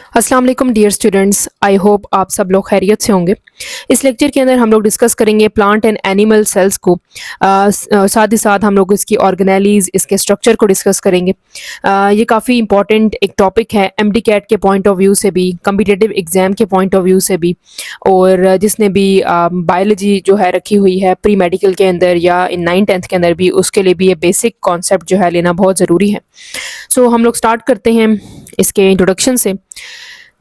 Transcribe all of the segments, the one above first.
अस्सलाम वालेकुम dear students, I hope आप सब लोग खैरियत से होंगे। इस लेक्चर के अंदर हम लोग डिस्कस करेंगे प्लांट एंड एनिमल सेल्स को। साथ ही साथ हम लोग इसकी ऑर्गेनेलीज, इसके स्ट्रक्चर को डिस्कस करेंगे। ये काफ़ी इंपॉर्टेंट एक टॉपिक है एमडी कैट के पॉइंट ऑफ व्यू से भी, कम्पिटिटिव एग्जाम के पॉइंट ऑफ व्यू से भी, और जिसने भी बायोलॉजी जो है रखी हुई है प्री मेडिकल के अंदर या इन 9th-10th के अंदर भी, उसके लिए भी ये बेसिक कॉन्सेप्ट जो है लेना बहुत ज़रूरी है। सो हम लोग स्टार्ट करते हैं इसके इंट्रोडक्शन से।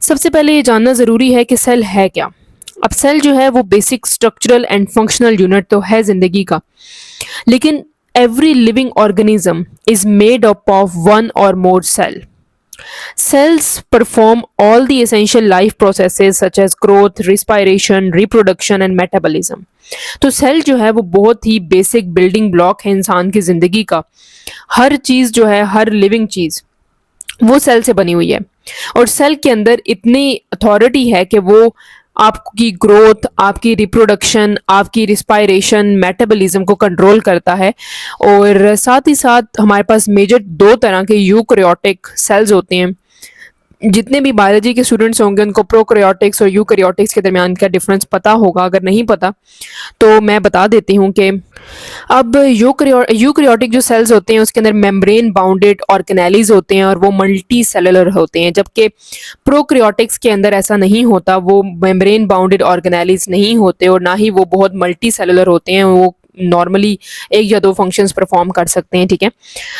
सबसे पहले ये जानना ज़रूरी है कि सेल है क्या। अब सेल जो है वो basic structural and functional unit तो है ज़िंदगी का, लेकिन every living organism is made up of one और मोर cell. Cells perform all the essential life processes such as growth, respiration, reproduction and metabolism. तो सेल जो है वो बहुत ही बेसिक बिल्डिंग ब्लॉक है इंसान की ज़िंदगी का। हर चीज़ जो है, हर लिविंग चीज़ वो सेल से बनी हुई है, और सेल के अंदर इतनी अथॉरिटी है कि वो आपकी ग्रोथ, आपकी रिप्रोडक्शन, आपकी रिस्पायरेशन, मेटाबॉलिज्म को कंट्रोल करता है। और साथ ही साथ हमारे पास मेजर दो तरह के यूकैरियोटिक सेल्स होते हैं। जितने भी बायोलॉजी के स्टूडेंट्स होंगे उनको प्रोकैरियोटिक्स और यूकैरियोटिक्स के दरमियान का डिफरेंस पता होगा। अगर नहीं पता तो मैं बता देती हूँ कि अब यूकैरियोटिक जो सेल्स होते हैं उसके अंदर मेम्ब्रेन बाउंडेड ऑर्गेनेलीज होते हैं और वो मल्टी सेलुलर होते हैं, जबकि प्रोकैरियोटिक्स के अंदर ऐसा नहीं होता। वो मेम्ब्रेन बाउंडेड ऑर्गेनेलीज नहीं होते और ना ही वो बहुत मल्टी सेलुलर होते हैं। वो नॉर्मली एक या दो फंक्शंस परफॉर्म कर सकते हैं, ठीक है।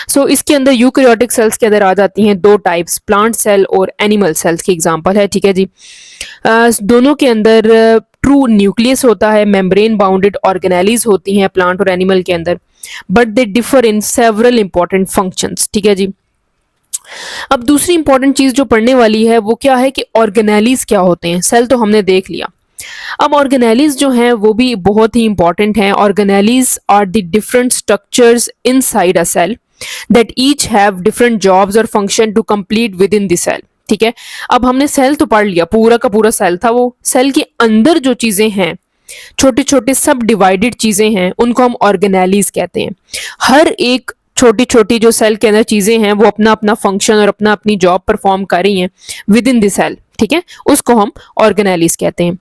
सो इसके अंदर यूकैरियोटिक सेल्स के अंदर आ जाती हैं दो टाइप्स, प्लांट सेल और एनिमल सेल्स की एग्जांपल है, ठीक है जी। दोनों के अंदर ट्रू न्यूक्लियस होता है, मेम्ब्रेन बाउंडेड ऑर्गेनेलीज होती हैं प्लांट और एनिमल के अंदर, but they differ in several important functions, ठीक है जी। अब दूसरी इंपॉर्टेंट चीज जो पढ़ने वाली है वो क्या है कि ऑर्गेनेलीज क्या होते हैं। सेल तो हमने देख लिया, अब ऑर्गेनेलीज जो हैं वो भी बहुत ही इंपॉर्टेंट हैं। Organelles are the different structures inside a cell that each have different jobs और function to complete within the cell, ठीक है। अब हमने सेल तो पढ़ लिया, पूरा का पूरा सेल था। वो सेल के अंदर जो चीजें हैं, छोटे छोटे सब डिवाइडेड चीजें हैं, उनको हम ऑर्गेनेलीज कहते हैं। हर एक छोटी छोटी जो सेल के अंदर चीजें हैं वो अपना अपना फंक्शन और अपना अपनी जॉब परफॉर्म कर रही हैं विद इन द सेल, ठीक है। उसको हम ऑर्गेनेलीज कहते हैं।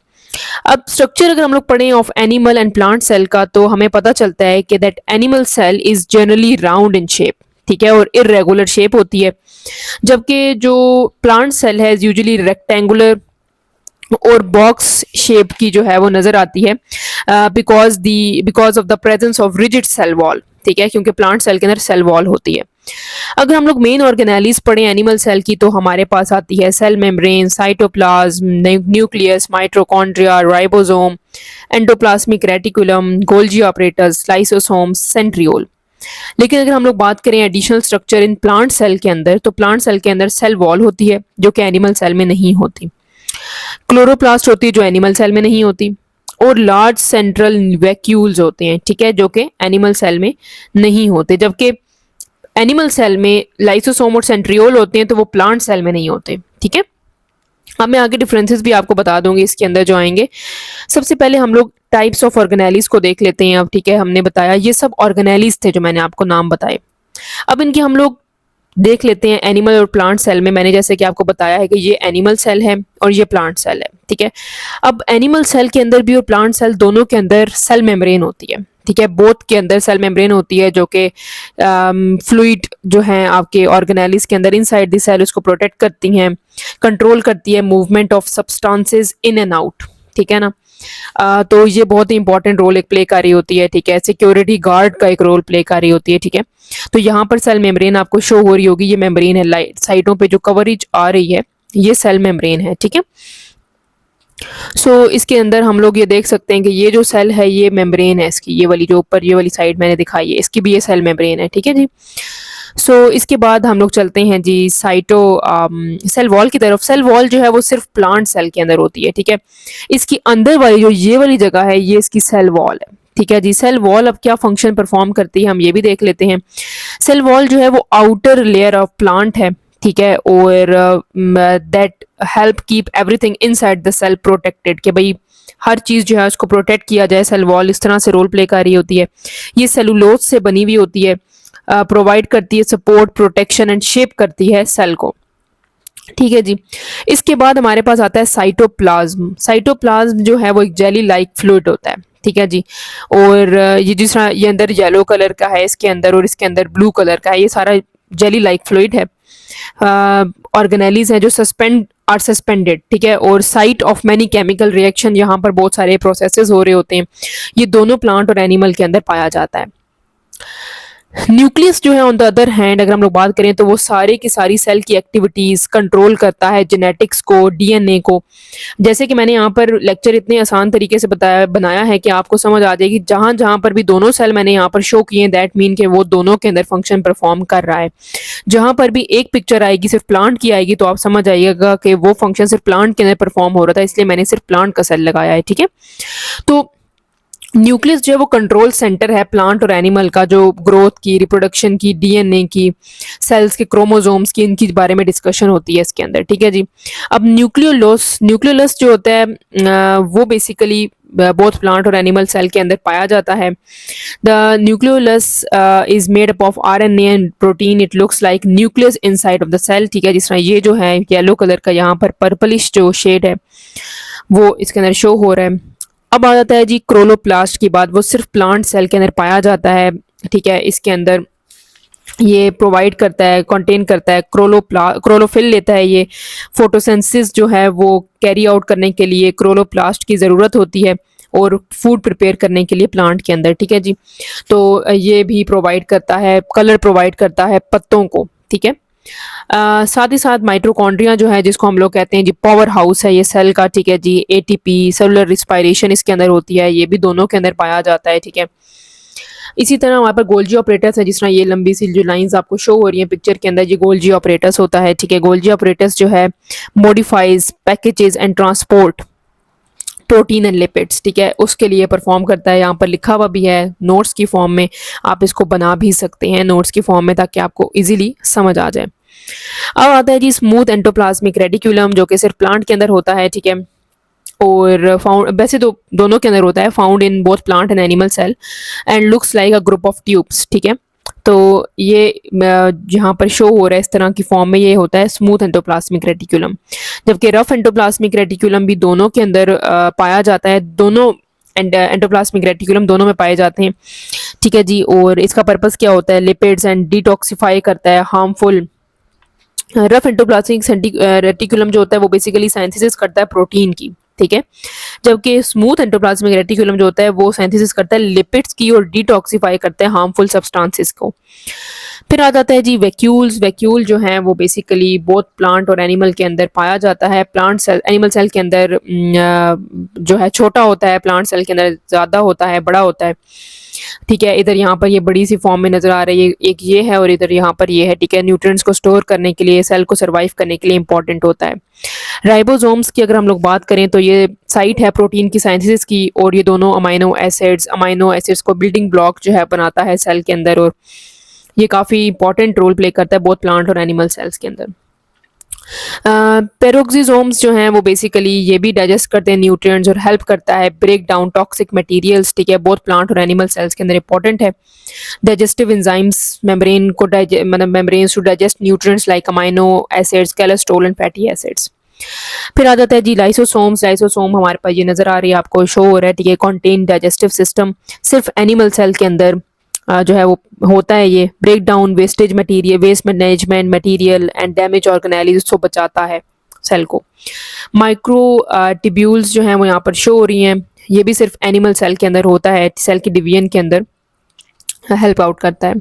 अब स्ट्रक्चर अगर हम लोग पढ़ें of animal and plant cell का, तो हमें पता चलता है कि that animal cell is generally round in shape, ठीक है, और इरेगुलर शेप होती है, जबकि जो प्लांट सेल है यूजुअली रेक्टेंगुलर और बॉक्स शेप की जो है वो नजर आती है, because of the presence of rigid cell wall, ठीक है, क्योंकि प्लांट सेल के अंदर सेल वॉल होती है। अगर हम लोग मेन ऑर्गेनेलीज पढ़ें एनिमल सेल की, तो हमारे पास आती है cell membrane, cytoplasm, nucleus, mitochondria, ribosome, endoplasmic reticulum, Golgi apparatus, lysosome, centriole. लेकिन अगर हम लोग बात करें additional structure in plant cell के अंदर, तो प्लांट सेल के अंदर सेल वॉल होती है जो कि एनिमल सेल में नहीं होती। क्लोरोप्लास्ट होती है जो एनिमल सेल में नहीं होती, और लार्ज सेंट्रल वैक्यूल्स होते हैं, ठीक है, जो कि एनिमल सेल में नहीं होते। जबकि एनिमल सेल में लाइसोसोम और सेंट्रियोल होते हैं, तो वो प्लांट सेल में नहीं होते, ठीक है। अब मैं आगे डिफरेंसेस भी आपको बता दूंगी इसके अंदर जो आएंगे। सबसे पहले हम लोग टाइप्स ऑफ ऑर्गेनेलीज को देख लेते हैं। अब ठीक है, हमने बताया ये सब ऑर्गेनेलीज थे जो मैंने आपको नाम बताए। अब इनके हम लोग देख लेते हैं एनिमल और प्लांट सेल में। मैंने जैसे कि आपको बताया है कि ये एनिमल सेल है और ये प्लांट सेल है, ठीक है। अब एनिमल सेल के अंदर भी और प्लांट सेल दोनों के अंदर सेल मेम्ब्रेन होती है, ठीक है। बोथ के अंदर सेल मेम्ब्रेन होती है जो कि फ्लूइड जो है आपके ऑर्गेनेलीज के अंदर इनसाइड द सेल उसको प्रोटेक्ट करती हैं, कंट्रोल करती है movement of substances in and out, ठीक है ना। तो ये बहुत ही इंपॉर्टेंट रोल एक प्ले कर रही होती है, ठीक है। सिक्योरिटी गार्ड का एक रोल प्ले कर रही होती है, ठीक है। तो यहाँ पर सेल मेम्ब्रेन आपको शो हो रही होगी, ये मेम्ब्रेन है। साइडों पे जो कवरेज आ रही है ये सेल मेम्ब्रेन है, ठीक है। इसके अंदर हम लोग ये देख सकते हैं कि ये जो सेल है ये मेम्ब्रेन है इसकी, ये वाली जो ऊपर ये वाली साइड मैंने दिखाई है इसकी भी ये सेल मेम्ब्रेन है, ठीक है जी। इसके बाद हम लोग चलते हैं जी सेल वॉल की तरफ। सेल वॉल जो है वो सिर्फ प्लांट सेल के अंदर होती है, ठीक है। इसकी अंदर वाली जो ये वाली जगह है ये इसकी सेल वॉल है, ठीक है जी। सेल वॉल अब क्या फंक्शन परफॉर्म करती है हम ये भी देख लेते हैं। सेल वॉल जो है वो आउटर लेयर ऑफ प्लांट है, ठीक है, और that help keep everything inside the cell protected, कि भाई हर चीज़ जो है उसको प्रोटेक्ट किया जाए। सेल वॉल इस तरह से रोल प्ले कर रही होती है। ये सेलुलोज से बनी हुई होती है, प्रोवाइड करती है सपोर्ट, प्रोटेक्शन एंड शेप करती है सेल को। ठीक है जी। इसके बाद हमारे पास आता है साइटोप्लाज्म। साइटोप्लाज्म जो है वो एक जेली लाइक फ्लूइड होता है, ठीक है जी। और ये जिस तरह ये अंदर येलो कलर का है इसके अंदर, और इसके अंदर ब्लू कलर का है, ये सारा जेली लाइक फ्लूइड है। ऑर्गेनेलीज है जो सस्पेंडेड, ठीक है। और site of many chemical reaction, यहाँ पर बहुत सारे प्रोसेसेस हो रहे होते हैं। ये दोनों प्लांट और एनिमल के अंदर पाया जाता है। न्यूक्लियस जो है ऑन द अदर हैंड, अगर हम लोग बात करें तो वो सारे की सारी सेल की एक्टिविटीज कंट्रोल करता है, जेनेटिक्स को, डीएनए को। जैसे कि मैंने यहाँ पर लेक्चर इतने आसान तरीके से बनाया है कि आपको समझ आ जाएगी। जहां जहां पर भी दोनों सेल मैंने यहाँ पर शो किए, दैट मीन के वो दोनों के अंदर फंक्शन परफॉर्म कर रहा है। जहां पर भी एक पिक्चर आएगी सिर्फ प्लांट की आएगी, तो आप समझ आइएगा कि वो फंक्शन सिर्फ प्लांट के अंदर परफॉर्म हो रहा था, इसलिए मैंने सिर्फ प्लांट का सेल लगाया है, ठीक है। तो न्यूक्लियस जो है वो कंट्रोल सेंटर है प्लांट और एनिमल का, जो ग्रोथ की, रिप्रोडक्शन की, डीएनए की, सेल्स के क्रोमोसोम्स की, इनकी बारे में डिस्कशन होती है इसके अंदर, ठीक है जी। अब न्यूक्लियोलस जो होता है वो बेसिकली बोथ प्लांट और एनिमल सेल के अंदर पाया जाता है। The nucleolus is made up of RNA and protein. It looks like nucleus inside of the cell, ठीक है। जिस तरह ये जो है येलो कलर का यहाँ पर पर्पलिश जो शेड है वो इसके अंदर शो हो रहा है। अब आ जाता है जी क्रोलोप्लास्ट की बात, वो सिर्फ प्लांट सेल के अंदर पाया जाता है, ठीक है। इसके अंदर ये प्रोवाइड करता है, कंटेन करता है क्रोलोफिल लेता है। ये फोटोसिंथेसिस जो है वो कैरी आउट करने के लिए क्रोलोप्लास्ट की ज़रूरत होती है, और फूड प्रिपेयर करने के लिए प्लांट के अंदर, ठीक है जी। तो ये भी प्रोवाइड करता है, कलर प्रोवाइड करता है पत्तों को, ठीक है। साथ ही साथ माइटोकॉन्ड्रिया जो है, जिसको हम लोग कहते हैं जी पावर हाउस है ये सेल का, ठीक है जी। एटीपी, सेलुलर रिस्पायरेशन इसके अंदर होती है, ये भी दोनों के अंदर पाया जाता है, ठीक है। इसी तरह हमारे पास गोल्जी ऑपरेटस है। जिस तरह ये लंबी सी जो लाइंस आपको शो हो रही है पिक्चर के अंदर, ये गोल्जी ऑपरेटस होता है, ठीक है। गोल्जी ऑपरेटस जो है modifies, packages and transport protein and lipids, ठीक है, उसके लिए परफॉर्म करता है। यहाँ पर लिखा हुआ भी है नोट्स की फॉर्म में, आप इसको बना भी सकते हैं नोट्स की फॉर्म में, ताकि आपको इजीली समझ आ जाए। अब आता है जी स्मूथ एंडोप्लाज्मिक रेटिकुलम, जो कि सिर्फ प्लांट के अंदर होता है, ठीक है। और फाउंड, वैसे तो दोनों के अंदर होता है, found in both plant and animal cell, and looks like a group of tubes, ठीक है। तो ये जहाँ पर शो हो रहा है इस तरह की फॉर्म में, ये होता है स्मूथ एंडोप्लाज्मिक रेटिकुलम। जबकि रफ एंडोप्लाज्मिक रेटिकुलम भी दोनों के अंदर पाया जाता है, दोनों एंडोप्लाज्मिक रेटिकुलम दोनों में पाए जाते हैं, ठीक है जी। और इसका पर्पस क्या होता है? लिपिड्स एंड डिटॉक्सिफाई करता है हार्मफुल। रफ एंडोप्लाज्मिक रेटिकुलम जो होता है वो बेसिकली साइंथिसिस करता है प्रोटीन की, ठीक है। जबकि स्मूथ एंडोप्लाज्मिक रेटिकुलम जो होता है वो साइंथिसिस करता है लिपिड्स की, और डिटॉक्सिफाई करता है हार्मफुल सब्सटेंसेस को। फिर आ जाता है जी वैक्यूल्स। वैक्यूल जो है वो बेसिकली बोथ प्लांट और एनिमल के अंदर पाया जाता है। प्लांट सेल, एनिमल सेल के अंदर जो है छोटा होता है, प्लांट सेल के अंदर ज़्यादा होता है, बड़ा होता है, ठीक है। इधर यहाँ पर ये बड़ी सी फॉर्म में नजर आ रही है, एक ये है और इधर यहाँ पर ये है, ठीक है। न्यूट्रिएंट्स को स्टोर करने के लिए, सेल को सर्वाइव करने के लिए इंपॉर्टेंट होता है। राइबोसोम्स की अगर हम लोग बात करें तो ये साइट है प्रोटीन की साइंथिसिस की, और ये दोनों अमाइनो एसिड्स को बिल्डिंग ब्लॉक जो है बनाता है सेल के अंदर, और ये काफ़ी इंपॉर्टेंट रोल प्ले करता है बोथ प्लांट और एनिमल सेल्स के अंदर। पेरोक्सिसोम्स जो हैं वो बेसिकली ये भी डाइजेस्ट करते हैं न्यूट्रिएंट्स, और हेल्प करता है ब्रेक डाउन टॉक्सिक मटेरियल्स, ठीक है। बोथ प्लांट और एनिमल सेल्स के अंदर इंपॉर्टेंट है। डाइजेस्टिव एंजाइम्स मेम्ब्रेन को मतलब membranes to digest nutrients like amino acids, cholesterol and fatty acids. फिर आ जाता है जी लाइसोसोम्स। लाइसोसोम हमारे पास ये नजर आ रही है, आपको शो हो रहा है, ठीक है। कॉन्टेन डाइजेस्टिव सिस्टम, सिर्फ एनिमल सेल के अंदर जो है वो होता है। ये break down wastage material, waste management material and damage organelles को बचाता है सेल को। माइक्रो ट्यूब्यूल्स जो हैं वो यहाँ पर शो हो रही हैं, ये भी सिर्फ एनिमल सेल के अंदर होता है, सेल की डिवीजन के अंदर हेल्प आउट करता है।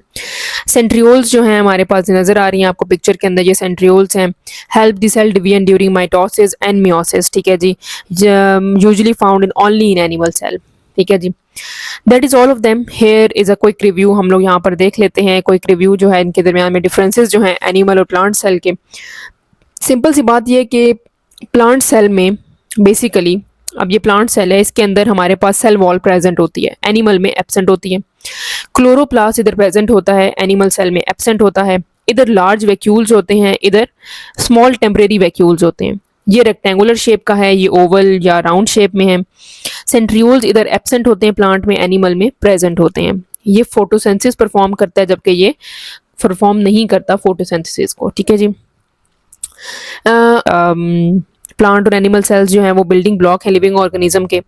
सेंट्रियोल्स जो हैं हमारे पास नजर आ रही हैं आपको पिक्चर के अंदर, ये सेंट्रियोल्स हैं। Help the cell division during mitosis and meiosis, ठीक है जी। Usually found in only in animal cell, ठीक है जी। That is all of them. Here is a quick review. हम लोग यहाँ पर देख लेते हैं क्विक रिव्यू जो है इनके दरमियान में डिफरेंसेस जो हैं एनिमल और प्लांट सेल के। सिंपल सी बात यह कि प्लांट सेल में बेसिकली, अब ये प्लांट सेल है, इसके अंदर हमारे पास सेल वॉल प्रेजेंट होती है, एनिमल में एब्सेंट होती है। क्लोरोप्लास्ट इधर प्रेजेंट होता है, एनिमल सेल में एब्सेंट होता है। इधर लार्ज वैक्यूल्स होते हैं, इधर स्मॉल टेम्परेरी वैक्यूल्स होते हैं। ये रेक्टेंगुलर शेप का है, ये ओवल या राउंड शेप में है। सेंट्रियोल्स इधर एब्सेंट होते हैं प्लांट में, एनिमल में प्रेजेंट होते हैं। ये फोटोसिंथेसिस परफॉर्म करता है, जबकि ये परफॉर्म नहीं करता फोटोसिंथेसिस को, ठीक है जी। प्लांट और एनिमल सेल्स जो हैं वो बिल्डिंग ब्लॉक है लिविंग ऑर्गेनिज्म के।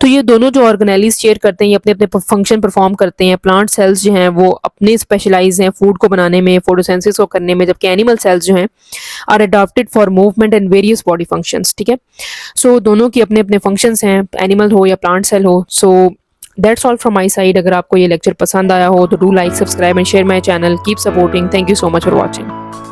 तो ये दोनों जो ऑर्गेनेलीज शेयर करते हैं, ये अपने अपने फंक्शन परफॉर्म करते हैं। प्लांट सेल्स जो हैं वो अपने स्पेशलाइज हैं फूड को बनाने में, फोटोसिंथेसिस को करने में, जबकि एनिमल सेल्स जो हैं are adopted for movement and various body functions. ठीक है, सो दोनों की अपने अपने फंक्शंस हैं, एनिमल हो या प्लांट सेल हो। So that's all from my side. अगर आपको ये लेक्चर पसंद आया हो तो do like, subscribe and share my channel. Keep supporting. Thank you so much for watching.